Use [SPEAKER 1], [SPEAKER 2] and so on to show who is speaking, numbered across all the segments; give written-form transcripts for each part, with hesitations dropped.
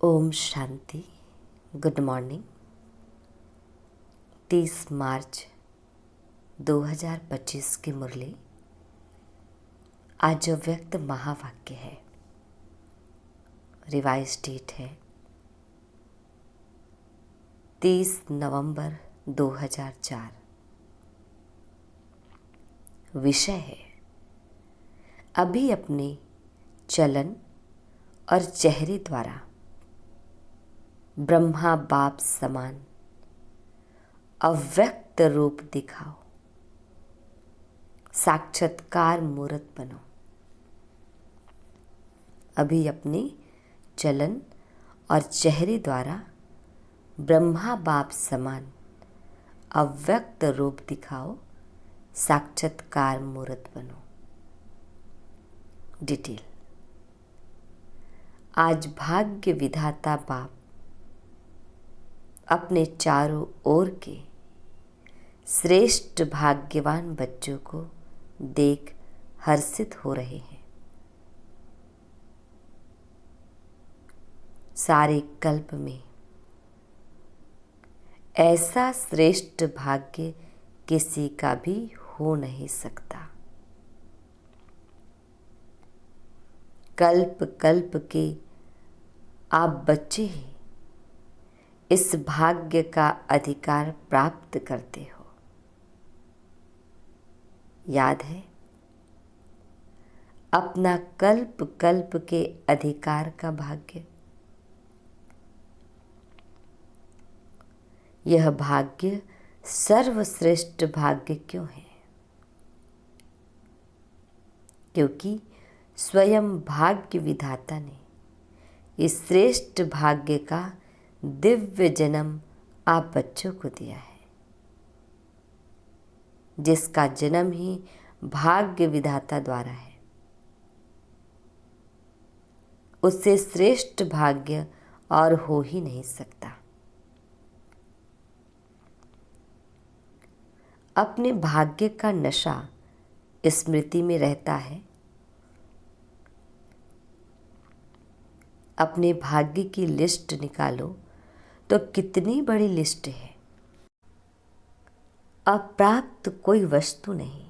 [SPEAKER 1] Om Shanti. Good morning. 30 मार्च 2025 की मुरली। आज जो व्यक्त महावाक्य है, रिवाइज डेट है 30 नवंबर 2004। विषय है अभी अपने चलन और चेहरे द्वारा ब्रह्मा बाप समान अव्यक्त रूप दिखाओ, साक्षात्कार मूर्त बनो। अभी अपने चलन और चेहरे द्वारा ब्रह्मा बाप समान अव्यक्त रूप दिखाओ, साक्षात्कार मूर्त बनो। डिटेल। आज भाग्य विधाता बाप अपने चारों ओर के श्रेष्ठ भाग्यवान बच्चों को देख हर्षित हो रहे हैं। सारे कल्प में ऐसा श्रेष्ठ भाग्य किसी का भी हो नहीं सकता। कल्प कल्प के आप बच्चे ही इस भाग्य का अधिकार प्राप्त करते हो। याद है, अपना कल्प कल्प के अधिकार का भाग्य। यह भाग्य सर्वश्रेष्ठ भाग्य क्यों है? क्योंकि स्वयं भाग्य विधाता ने इस श्रेष्ठ भाग्य का दिव्य जन्म आप बच्चों को दिया है, जिसका जन्म ही भाग्य विधाता द्वारा है। उससे श्रेष्ठ भाग्य और हो ही नहीं सकता। अपने भाग्य का नशा स्मृति में रहता है। अपने भाग्य की लिस्ट निकालो तो कितनी बड़ी लिस्ट है। अप्राप्त कोई वस्तु नहीं।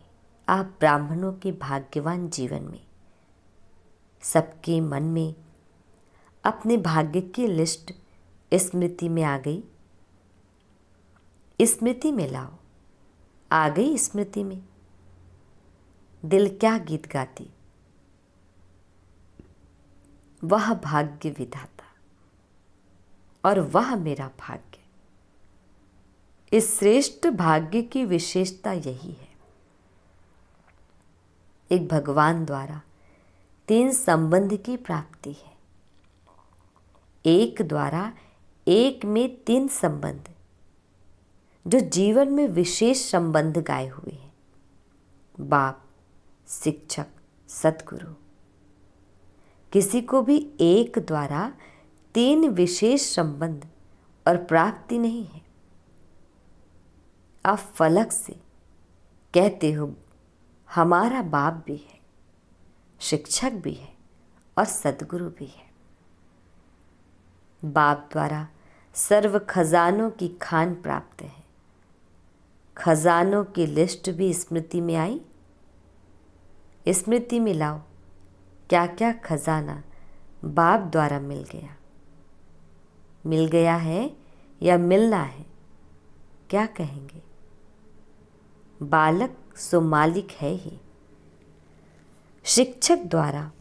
[SPEAKER 1] आप ब्राह्मणों के भाग्यवान जीवन में सबके मन में अपने भाग्य की लिस्ट स्मृति में आ गई। स्मृति में लाओ। आ गई स्मृति में। दिल क्या गीत गाती, वह भाग्य विधाता और वह मेरा भाग्य। इस श्रेष्ठ भाग्य की विशेषता यही है। एक भगवान द्वारा 3 संबंध की प्राप्ति है। एक द्वारा एक में 3 संबंध, जो जीवन में विशेष संबंध गाए हुए हैं। बाप, शिक्षक, सद्गुरु। किसी को भी एक द्वारा 3 विशेष संबंध और प्राप्ति नहीं है। आप फलक से कहते हो हमारा बाप भी है, शिक्षक भी है और सद्गुरु भी है। बाप द्वारा सर्व खजानों की खान प्राप्त है। खजानों की लिस्ट भी स्मृति में आई। स्मृति में लाओ, क्या क्या खजाना बाप द्वारा मिल गया। मिल गया है या मिलना है, क्या कहेंगे? बालक सो मालिक है ही। शिक्षक द्वारा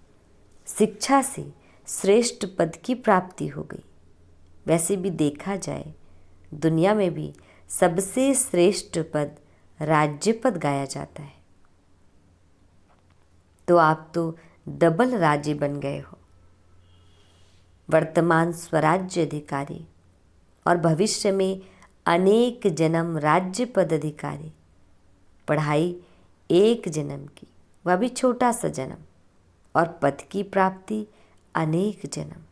[SPEAKER 1] शिक्षा से श्रेष्ठ पद की प्राप्ति हो गई। वैसे भी देखा जाए, दुनिया में भी सबसे श्रेष्ठ पद राज्य पद गाया जाता है। तो आप तो डबल राज्य बन गए हो। वर्तमान स्वराज्य अधिकारी और भविष्य में अनेक जन्म राज्य पद अधिकारी। पढ़ाई एक जन्म की, वह भी छोटा सा जन्म, और पद की प्राप्ति अनेक जन्म,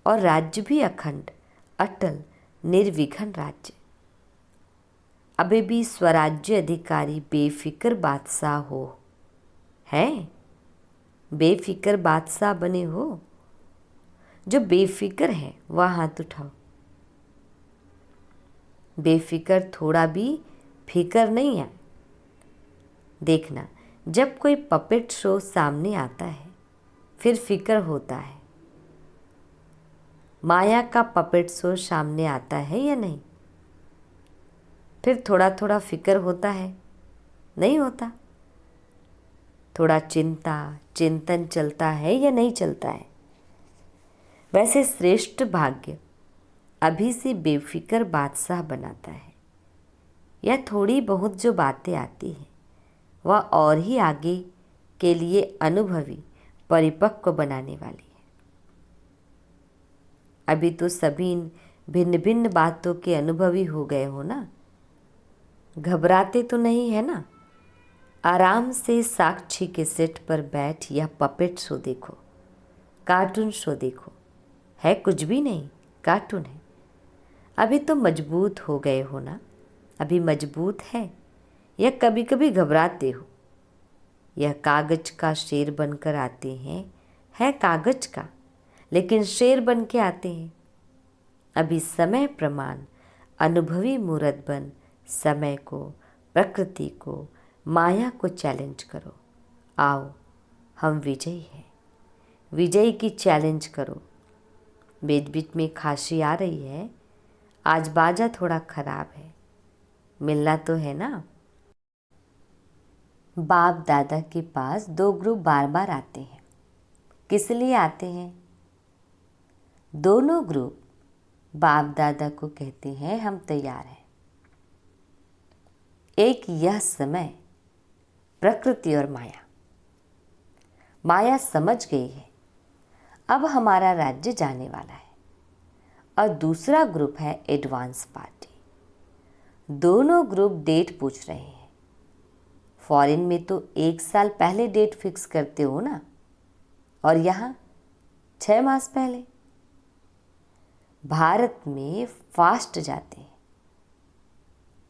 [SPEAKER 1] और राज्य भी अखंड, अटल, निर्विघ्न राज्य। अभी भी स्वराज्य अधिकारी बेफिक्र बादशाह हो। हैं? बेफिक्र बादशाह बने हो। जो बेफिक्र है वह हाथ उठाओ। बेफिक्र थोड़ा भी फिक्र नहीं है। देखना, जब कोई पपेट शो सामने आता है फिर फिक्र होता है। माया का पपेट शो सामने आता है या नहीं? फिर थोड़ा थोड़ा फिक्र होता है? नहीं होता। थोड़ा चिंतन चलता है या नहीं चलता है? वैसे श्रेष्ठ भाग्य अभी से बेफिक्र बादशाह बनाता है। यह थोड़ी बहुत जो बातें आती हैं वह और ही आगे के लिए अनुभवी परिपक्व बनाने वाली है। अभी तो सभी इन भिन्न भिन्न बातों के अनुभवी हो गए हो ना। घबराते तो नहीं है ना। आराम से साक्षी के सेट पर बैठ यह पपेट शो देखो, कार्टून शो देखो। है कुछ भी नहीं, कार्टून है। अभी तो मजबूत हो गए हो ना। अभी मजबूत है या कभी कभी घबराते हो? यह कागज का शेर बनकर आते हैं। है कागज का, लेकिन शेर बन के आते हैं। अभी समय प्रमाण अनुभवी मूर्त बन समय को, प्रकृति को, माया को चैलेंज करो। आओ, हम विजयी हैं। विजयी की चैलेंज करो। बीच बीच में खांसी आ रही है, आज बाजा थोड़ा खराब है। मिलना तो है ना। बाप दादा के पास दो ग्रुप बार बार आते हैं। किस लिए आते हैं? दोनों ग्रुप बाप दादा को कहते हैं हम तैयार हैं। एक यह समय प्रकृति और माया। माया समझ गई है अब हमारा राज्य जाने वाला है। और दूसरा ग्रुप है एडवांस पार्टी। दोनों ग्रुप डेट पूछ रहे हैं। फॉरेन में तो 1 साल पहले डेट फिक्स करते हो ना, और यहाँ 6 मास पहले। भारत में फास्ट जाते हैं।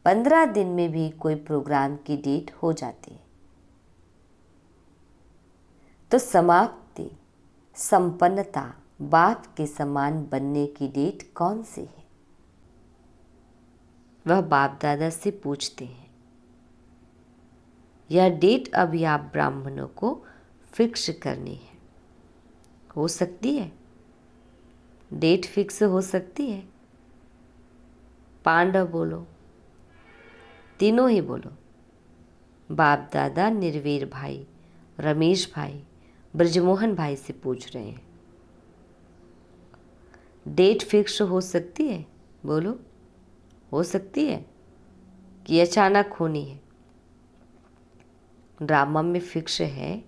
[SPEAKER 1] 15 दिन में भी कोई प्रोग्राम की डेट हो जाती है। तो समाप्ति, संपन्नता, बाप के समान बनने की डेट कौन सी है? वह बाप दादा से पूछते हैं। यह डेट अभी आप ब्राह्मणों को फिक्स करनी है। हो सकती है? डेट फिक्स हो सकती है? पांडव बोलो, तीनों ही बोलो। बाप दादा निर्वीर भाई, रमेश भाई, ब्रजमोहन भाई से पूछ रहे हैं। डेट फिक्स हो सकती है? बोलो, हो सकती है कि अचानक होनी है? ड्रामा में फिक्स है,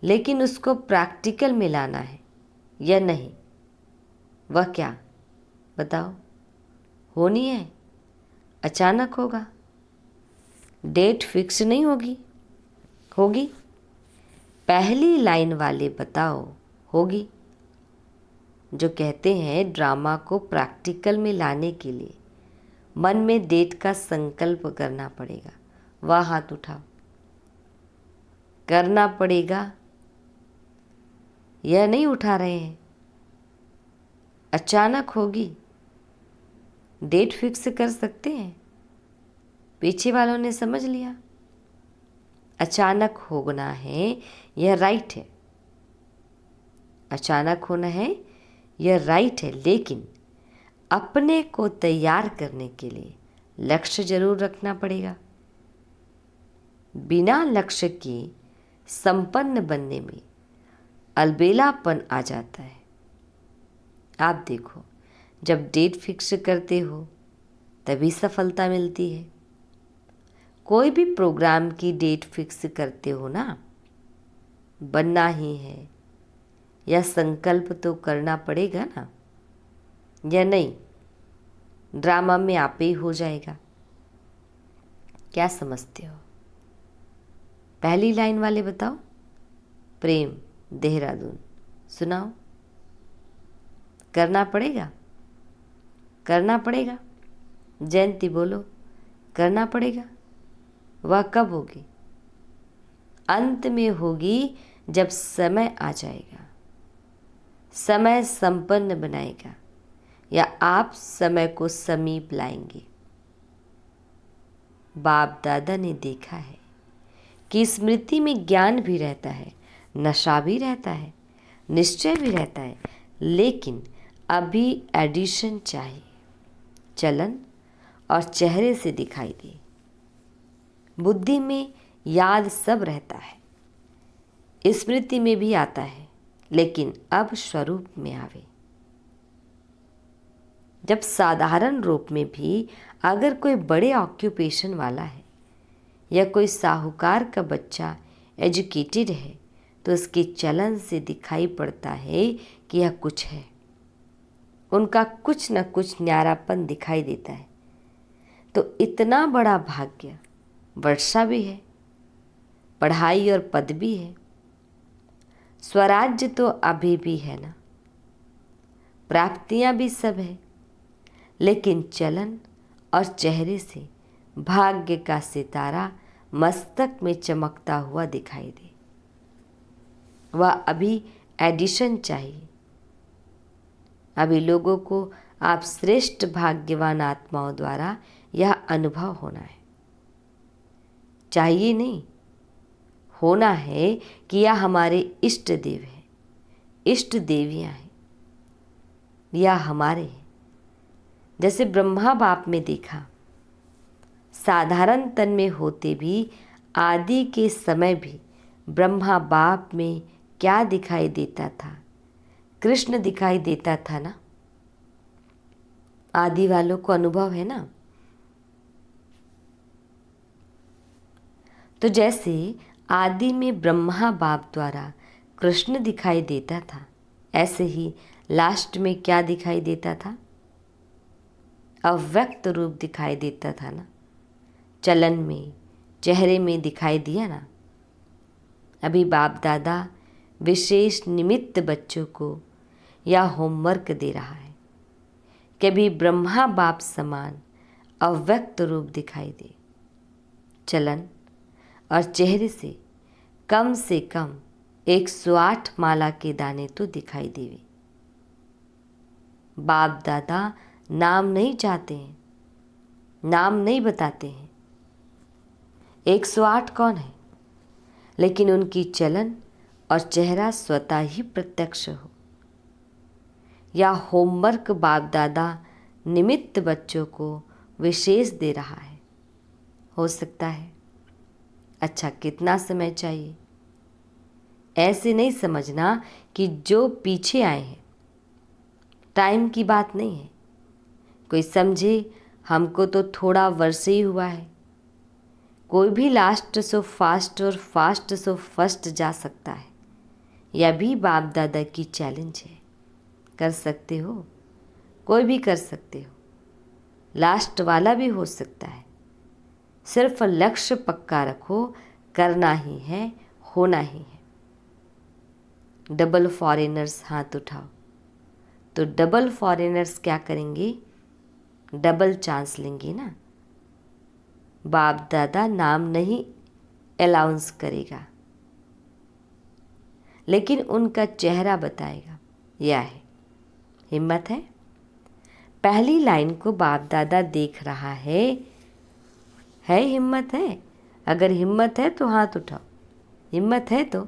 [SPEAKER 1] लेकिन उसको प्रैक्टिकल में लाना है या नहीं? वह क्या बताओ? होनी है, अचानक होगा। डेट फिक्स नहीं होगी, होगी। पहली लाइन वाले बताओ, होगी। जो कहते हैं ड्रामा को प्रैक्टिकल में लाने के लिए मन में डेट का संकल्प करना पड़ेगा, वह हाथ उठाओ। करना पड़ेगा, यह नहीं उठा रहे हैं। अचानक होगी, डेट फिक्स कर सकते हैं? पीछे वालों ने समझ लिया। अचानक होना है, यह राइट है। अचानक होना है, यह राइट है, लेकिन अपने को तैयार करने के लिए लक्ष्य जरूर रखना पड़ेगा। बिना लक्ष्य के संपन्न बनने में अलबेलापन आ जाता है। आप देखो, जब डेट फिक्स करते हो तभी सफलता मिलती है। कोई भी प्रोग्राम की डेट फिक्स करते हो ना, बनना ही है, यह संकल्प तो करना पड़ेगा ना, या नहीं? ड्रामा में आप ही हो जाएगा। क्या समझते हो? पहली लाइन वाले बताओ। प्रेम, देहरादून, सुनाओ। करना पड़ेगा, करना पड़ेगा। जयंती बोलो, करना पड़ेगा। वह कब होगी? अंत में होगी, जब समय आ जाएगा। समय संपन्न बनाएगा या आप समय को समीप लाएंगे। बाप दादा ने देखा है कि स्मृति में ज्ञान भी रहता है, नशा भी रहता है, निश्चय भी रहता है, लेकिन अभी एडिशन चाहिए, चलन और चेहरे से दिखाई दे। बुद्धि में याद सब रहता है, स्मृति में भी आता है, लेकिन अब स्वरूप में आवे। जब साधारण रूप में भी अगर कोई बड़े ऑक्यूपेशन वाला है या कोई साहूकार का बच्चा एजुकेटेड है तो उसके चलन से दिखाई पड़ता है कि यह कुछ है, उनका कुछ न कुछ न्यारापन दिखाई देता है। तो इतना बड़ा भाग्य, वर्षा भी है, पढ़ाई और पद भी है, स्वराज्य तो अभी भी है ना, प्राप्तियां भी सब है, लेकिन चलन और चेहरे से भाग्य का सितारा मस्तक में चमकता हुआ दिखाई दे। वह अभी एडिशन चाहिए। अभी लोगों को आप श्रेष्ठ भाग्यवान आत्माओं द्वारा यह अनुभव होना है। चाहिए नहीं, होना है कि यह हमारे इष्ट देव हैं, इष्ट देवियां हैं, यह हमारे हैं। जैसे ब्रह्मा बाप में देखा, साधारण तन में होते भी आदि के समय भी ब्रह्मा बाप में क्या दिखाई देता था? कृष्ण दिखाई देता था ना। आदि वालों को अनुभव है ना। तो जैसे आदि में ब्रह्मा बाप द्वारा कृष्ण दिखाई देता था, ऐसे ही लास्ट में क्या दिखाई देता था? अव्यक्त रूप दिखाई देता था ना। चलन में, चेहरे में दिखाई दिया ना। अभी बाप दादा विशेष निमित्त बच्चों को या होमवर्क दे रहा है कि अभी ब्रह्मा बाप समान अव्यक्त रूप दिखाई दे। चलन और चेहरे से कम 108 माला के दाने तो दिखाई देवे। बाप दादा नाम नहीं चाहते हैं, नाम नहीं बताते हैं। 108 कौन है, लेकिन उनकी चलन और चेहरा स्वतः ही प्रत्यक्ष हो। या होमवर्क बाप दादा निमित्त बच्चों को विशेष दे रहा है, हो सकता है। अच्छा, कितना समय चाहिए? ऐसे नहीं समझना कि जो पीछे आए हैं, टाइम की बात नहीं है। कोई समझे हमको तो थोड़ा वर्ष ही हुआ है। कोई भी लास्ट सो फास्ट और फास्ट सो फर्स्ट जा सकता है। यह भी बाप दादा की चैलेंज है। कर सकते हो, कोई भी कर सकते हो, लास्ट वाला भी हो सकता है। सिर्फ लक्ष्य पक्का रखो, करना ही है, होना ही है। डबल फॉरेनर्स हाथ उठाओ। तो डबल फॉरेनर्स क्या करेंगे? डबल चांस लेंगे ना। बाप दादा नाम नहीं अलाउंस करेगा, लेकिन उनका चेहरा बताएगा। यह है, हिम्मत है। पहली लाइन को बाप दादा देख रहा है हिम्मत है? अगर हिम्मत है तो हाथ उठाओ। हिम्मत है तो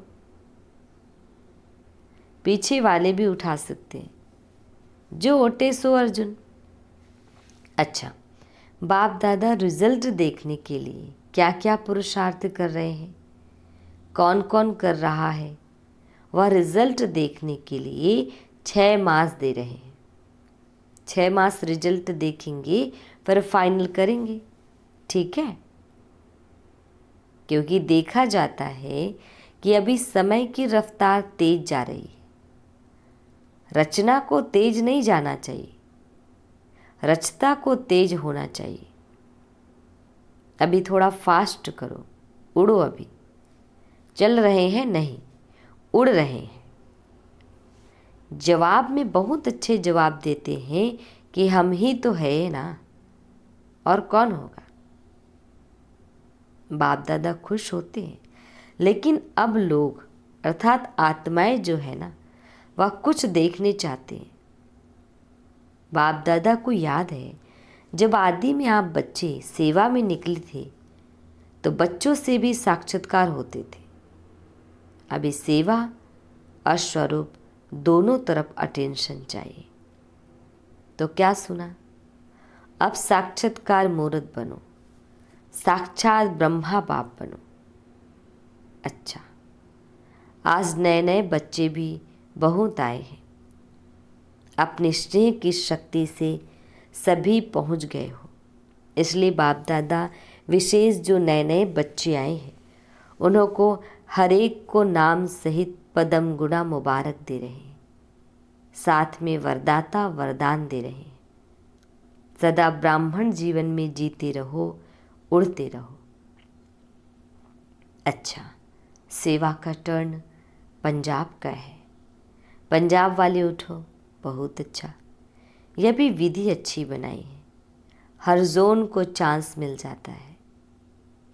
[SPEAKER 1] पीछे वाले भी उठा सकते हैं। जो ओटे सो अर्जुन। अच्छा, बाप दादा रिजल्ट देखने के लिए क्या क्या पुरुषार्थ कर रहे हैं, कौन कौन कर रहा है, वह रिजल्ट देखने के लिए 6 मास दे रहे हैं। 6 मास रिजल्ट देखेंगे, फिर फाइनल करेंगे। ठीक है? क्योंकि देखा जाता है कि अभी समय की रफ्तार तेज जा रही है। रचना को तेज नहीं जाना चाहिए, रचता को तेज होना चाहिए। अभी थोड़ा फास्ट करो, उड़ो। अभी चल रहे हैं नहीं, उड़ रहे हैं। जवाब में बहुत अच्छे जवाब देते हैं कि हम ही तो है ना, और कौन होगा। बाप दादा खुश होते हैं, लेकिन अब लोग अर्थात आत्माएं जो है ना, वह कुछ देखने चाहते हैं। बाप दादा को याद है, जब आदि में आप बच्चे सेवा में निकले थे तो बच्चों से भी साक्षात्कार होते थे। अभी सेवा और स्वरूप दोनों तरफ अटेंशन चाहिए। तो क्या सुना? अब साक्षात्कार मूर्त बनो, साक्षात ब्रह्मा बाप बनो। अच्छा, आज नए नए बच्चे भी बहुत आए हैं। अपने स्नेह की शक्ति से सभी पहुंच गए हो, इसलिए बाप दादा विशेष जो नए नए बच्चे आए हैं उन्हों को हर एक को नाम सहित पदम गुणा मुबारक दे रहे हैं, साथ में वरदाता वरदान दे रहे हैं। सदा ब्राह्मण जीवन में जीते रहो, उड़ते रहो। अच्छा, सेवा का टर्न पंजाब का है। पंजाब वाले उठो, बहुत अच्छा। यह भी विधि अच्छी बनाई है, हर जोन को चांस मिल जाता है।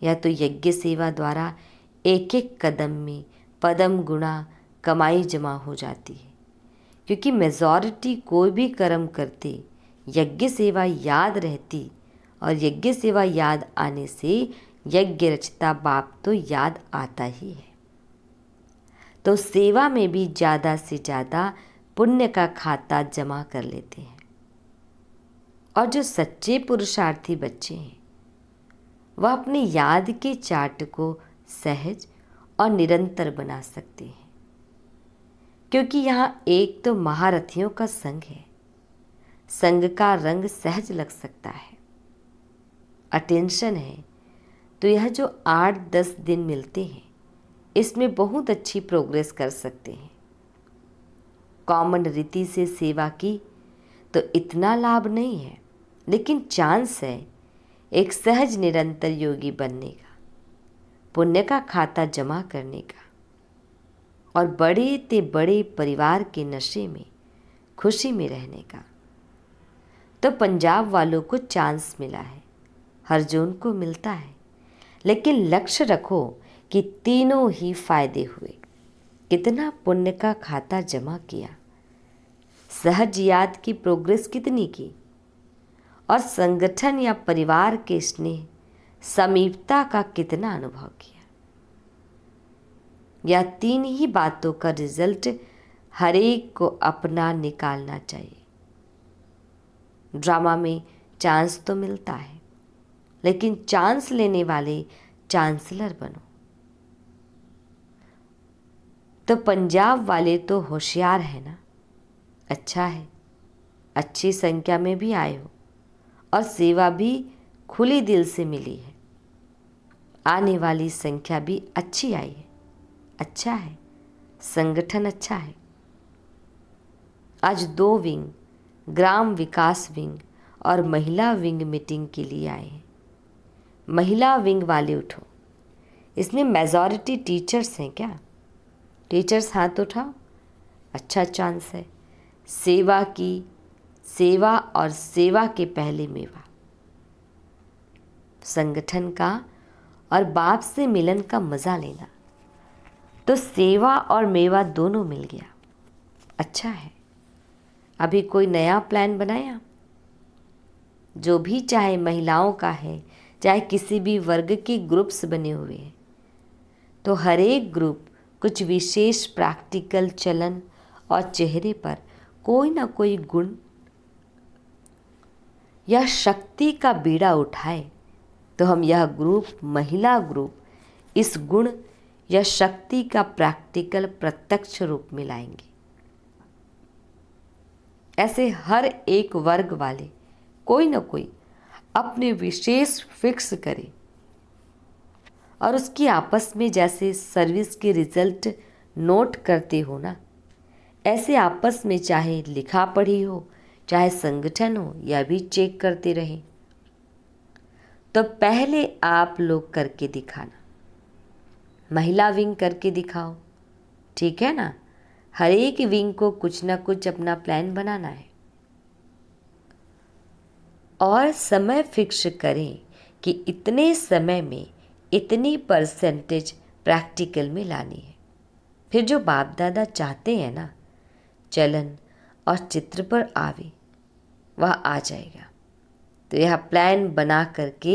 [SPEAKER 1] या तो यज्ञ सेवा द्वारा एक एक कदम में पदम गुणा कमाई जमा हो जाती है, क्योंकि मेजॉरिटी कोई भी कर्म करते यज्ञ सेवा याद रहती, और यज्ञ सेवा याद आने से यज्ञ रचता बाप तो याद आता ही है। तो सेवा में भी ज़्यादा से ज़्यादा पुण्य का खाता जमा कर लेते हैं। और जो सच्चे पुरुषार्थी बच्चे हैं वह अपने याद के चार्ट को सहज और निरंतर बना सकते हैं, क्योंकि यहाँ एक तो महारथियों का संग है। संग का रंग सहज लग सकता है, अटेंशन है, तो यह जो 8-10 दिन मिलते हैं इसमें बहुत अच्छी प्रोग्रेस कर सकते हैं। कॉमन रीति से सेवा की तो इतना लाभ नहीं है, लेकिन चांस है एक सहज निरंतर योगी बनने का, पुण्य का खाता जमा करने का, और बड़े ते बड़े परिवार के नशे में खुशी में रहने का। तो पंजाब वालों को चांस मिला है, हर जोन को मिलता है, लेकिन लक्ष्य रखो कि तीनों ही फायदे हुए। कितना पुण्य का खाता जमा किया, सहज याद की प्रोग्रेस कितनी की, और संगठन या परिवार के स्नेह समीपता का कितना अनुभव किया। यह तीन ही बातों का रिजल्ट हर एक को अपना निकालना चाहिए। ड्रामा में चांस तो मिलता है, लेकिन चांस लेने वाले चांसलर बनो। तो पंजाब वाले तो होशियार है ना, अच्छा है, अच्छी संख्या में भी आए हो और सेवा भी खुली दिल से मिली है। आने वाली संख्या भी अच्छी आई है, अच्छा है, संगठन अच्छा है। आज 2 विंग, ग्राम विकास विंग और महिला विंग मीटिंग के लिए आए हैं। महिला विंग वाले उठो, इसमें मेजॉरिटी टीचर्स हैं क्या? टीचर्स हाथ उठाओ, अच्छा चांस है। सेवा की, सेवा और सेवा के पहले मेवा, संगठन का और बाप से मिलन का मज़ा लेना। तो सेवा और मेवा दोनों मिल गया, अच्छा है। अभी कोई नया प्लान बनाया? जो भी, चाहे महिलाओं का है, चाहे किसी भी वर्ग के ग्रुप्स बने हुए हैं, तो हर एक ग्रुप कुछ विशेष प्रैक्टिकल चलन और चेहरे पर कोई ना कोई गुण या शक्ति का बीड़ा उठाए, तो हम यह ग्रुप, महिला ग्रुप, इस गुण या शक्ति का प्रैक्टिकल प्रत्यक्ष रूप में लाएंगे। ऐसे हर एक वर्ग वाले कोई ना कोई अपने विशेष फिक्स करे, और उसकी आपस में जैसे सर्विस के रिजल्ट नोट करते हो ना, ऐसे आपस में चाहे लिखा पढ़ी हो, चाहे संगठन हो, यह भी चेक करते रहे। तो पहले आप लोग करके दिखाना, महिला विंग करके दिखाओ, ठीक है ना। हर एक विंग को कुछ ना कुछ अपना प्लान बनाना है, और समय फिक्स करें कि इतने समय में इतनी परसेंटेज प्रैक्टिकल में लानी है। फिर जो बाप दादा चाहते हैं ना, चलन और चित्र पर आवे वह आ जाएगा। तो यह प्लान बना करके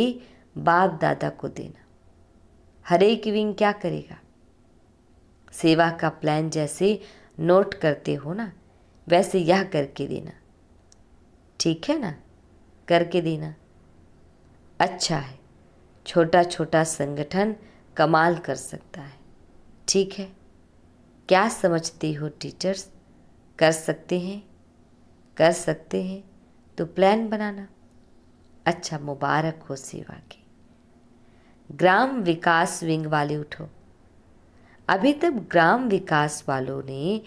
[SPEAKER 1] बाप दादा को देना। हर एक विंग क्या करेगा? सेवा का प्लान जैसे नोट करते हो ना, वैसे यह करके देना। ठीक है ना? करके देना। अच्छा है, छोटा छोटा संगठन कमाल कर सकता है। ठीक है, क्या समझते हो टीचर्स? कर सकते हैं? कर सकते हैं तो प्लान बनाना। अच्छा, मुबारक हो सेवा की। ग्राम विकास विंग वाले उठो। अभी तक ग्राम विकास वालों ने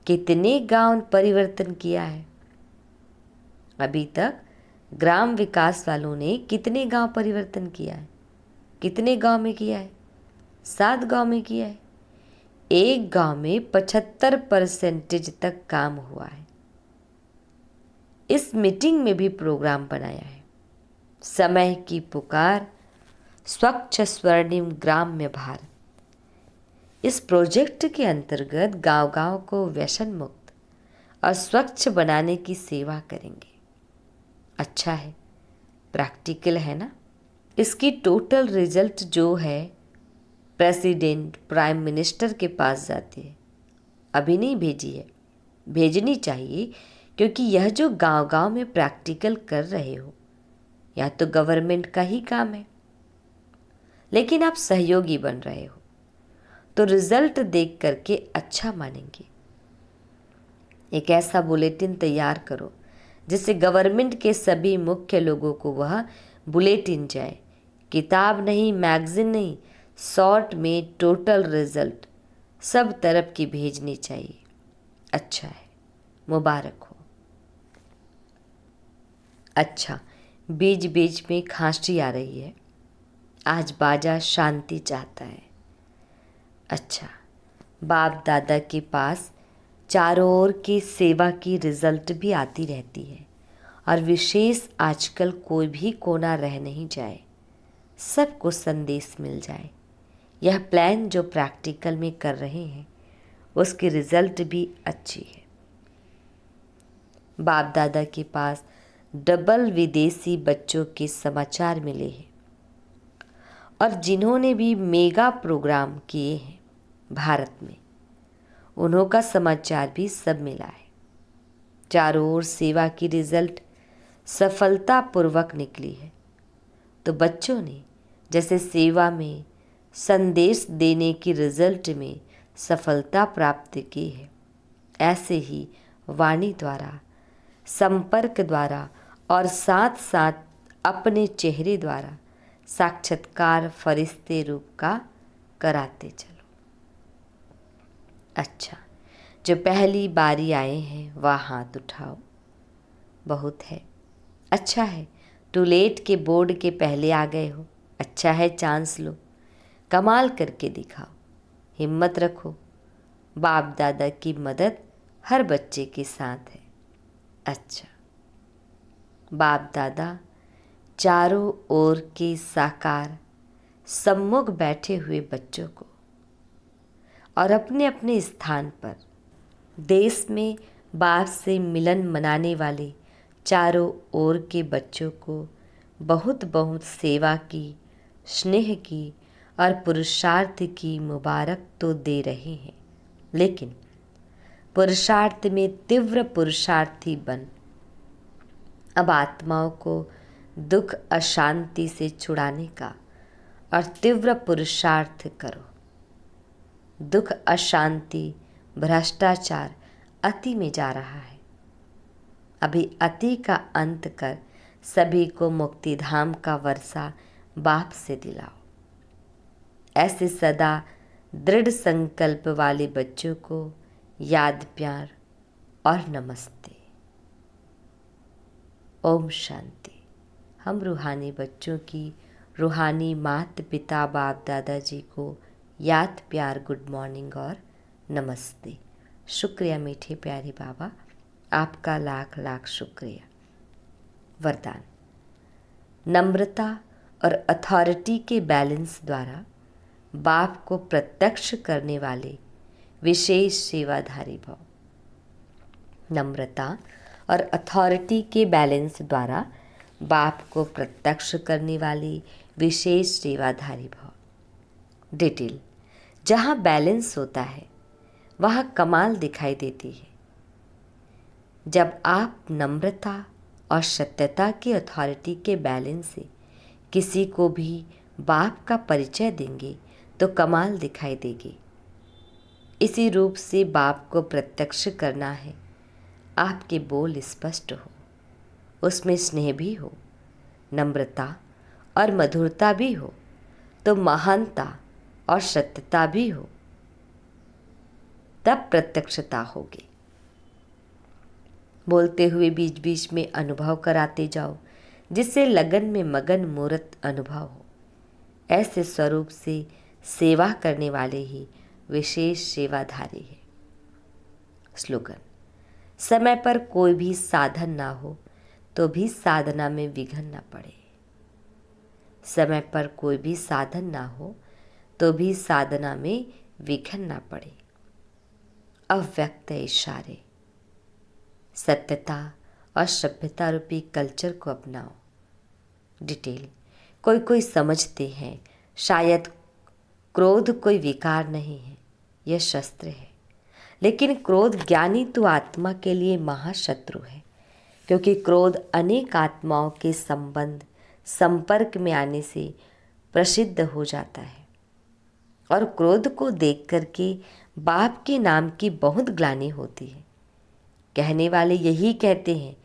[SPEAKER 1] कितने गांव परिवर्तन किया है? अभी तक ग्राम विकास वालों ने कितने गांव परिवर्तन किया है? कितने गांव में किया है? 7 गांव में किया है। एक गांव में 75% तक काम हुआ है। इस मीटिंग में भी प्रोग्राम बनाया है। समय की पुकार, स्वच्छ स्वर्णिम ग्राम्य भारत। इस प्रोजेक्ट के अंतर्गत गांव-गांव को व्यसन मुक्त और स्वच्छ बनाने की सेवा करेंगे। अच्छा है, प्रैक्टिकल है ना? इसकी टोटल रिजल्ट जो है प्रेसिडेंट, प्राइम मिनिस्टर के पास जाती है। अभी नहीं भेजी है, भेजनी चाहिए, क्योंकि यह जो गांव-गांव में प्रैक्टिकल कर रहे हो यह तो गवर्नमेंट का ही काम है, लेकिन आप सहयोगी बन रहे हो तो रिजल्ट देख करके अच्छा मानेंगे। एक ऐसा बुलेटिन तैयार करो जिससे गवर्नमेंट के सभी मुख्य लोगों को वह बुलेटिन जाए। किताब नहीं, मैगजीन नहीं, शॉर्ट में टोटल रिजल्ट सब तरफ की भेजनी चाहिए। अच्छा है, मुबारक हो। अच्छा, बीच बीच में खांसी आ रही है, आज बाजा शांति चाहता है। अच्छा, बाप दादा के पास चारों ओर की सेवा की रिजल्ट भी आती रहती है और विशेष आजकल कोई भी कोना रह नहीं जाए, सबको संदेश मिल जाए। यह प्लान जो प्रैक्टिकल में कर रहे हैं उसकी रिजल्ट भी अच्छी है। बाप दादा के पास डबल विदेशी बच्चों के समाचार मिले हैं और जिन्होंने भी मेगा प्रोग्राम किए हैं भारत में, उन्हों का समाचार भी सब मिला है। चारों ओर सेवा की रिजल्ट सफलतापूर्वक निकली है। तो बच्चों ने जैसे सेवा में संदेश देने की रिजल्ट में सफलता प्राप्त की है, ऐसे ही वाणी द्वारा, संपर्क द्वारा और साथ साथ अपने चेहरे द्वारा साक्षात्कार फरिश्ते रूप का कराते चलो। अच्छा, जो पहली बारी आए हैं वह हाथ उठाओ। बहुत है, अच्छा है, टूलेट के बोर्ड के पहले आ गए हो। अच्छा है, चांस लो, कमाल करके दिखाओ, हिम्मत रखो। बाप दादा की मदद हर बच्चे के साथ है। अच्छा, बाप दादा चारों ओर के साकार सम्मुख बैठे हुए बच्चों को और अपने अपने स्थान पर देश में बाप से मिलन मनाने वाले चारों ओर के बच्चों को बहुत बहुत सेवा की, स्नेह की और पुरुषार्थ की मुबारक तो दे रहे हैं, लेकिन पुरुषार्थ में तीव्र पुरुषार्थी बन अब आत्माओं को दुख अशांति से छुड़ाने का और तीव्र पुरुषार्थ करो। दुख अशांति भ्रष्टाचार अति में जा रहा है। अभी अति का अंत कर सभी को मुक्ति धाम का वर्षा बाप से दिलाओ। ऐसे सदा दृढ़ संकल्प वाले बच्चों को याद, प्यार और नमस्ते। ओम शांति। हम रूहानी बच्चों की रूहानी माता पिता बाप दादाजी को याद, प्यार, गुड मॉर्निंग और नमस्ते। शुक्रिया मीठे प्यारे बाबा, आपका लाख लाख शुक्रिया। वरदान, नम्रता और अथॉरिटी के बैलेंस द्वारा बाप को प्रत्यक्ष करने वाले विशेष सेवाधारी भव। नम्रता और अथॉरिटी के बैलेंस द्वारा बाप को प्रत्यक्ष करने वाली विशेष सेवाधारी भाव। डिटेल। जहाँ बैलेंस होता है वहाँ कमाल दिखाई देती है। जब आप नम्रता और सत्यता की अथॉरिटी के बैलेंस से किसी को भी बाप का परिचय देंगे तो कमाल दिखाई देगी। इसी रूप से बाप को प्रत्यक्ष करना है। आपके बोल स्पष्ट हो, उसमें स्नेह भी हो, नम्रता और मधुरता भी हो, तो महानता और सत्यता भी हो, तब प्रत्यक्षता होगी। बोलते हुए बीच बीच में अनुभव कराते जाओ, जिससे लगन में मगन मूर्त अनुभव हो। ऐसे स्वरूप से सेवा करने वाले ही विशेष सेवाधारी है। स्लोगन। समय पर कोई भी साधन ना हो तो भी साधना में विघ्न न पड़े। समय पर कोई भी साधन ना हो तो भी साधना में विघ्न न पड़े। अव्यक्त इशारे। सत्यता और सभ्यता रूपी कल्चर को अपनाओ। डिटेल। कोई कोई समझते हैं शायद क्रोध कोई विकार नहीं है, यह शस्त्र है। लेकिन क्रोध ज्ञानी तो आत्मा के लिए महाशत्रु है, क्योंकि क्रोध अनेक आत्माओं के संपर्क में आने से प्रसिद्ध हो जाता है। और क्रोध को देख करके बाप के नाम की बहुत ग्लानि होती है। कहने वाले यही कहते हैं,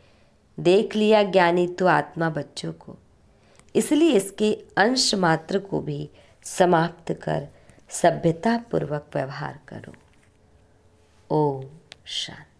[SPEAKER 1] देख लिया ज्ञानी तो आत्मा बच्चों को। इसलिए इसके अंश मात्र को भी समाप्त कर सभ्यता पूर्वक व्यवहार करो। ओम शांति।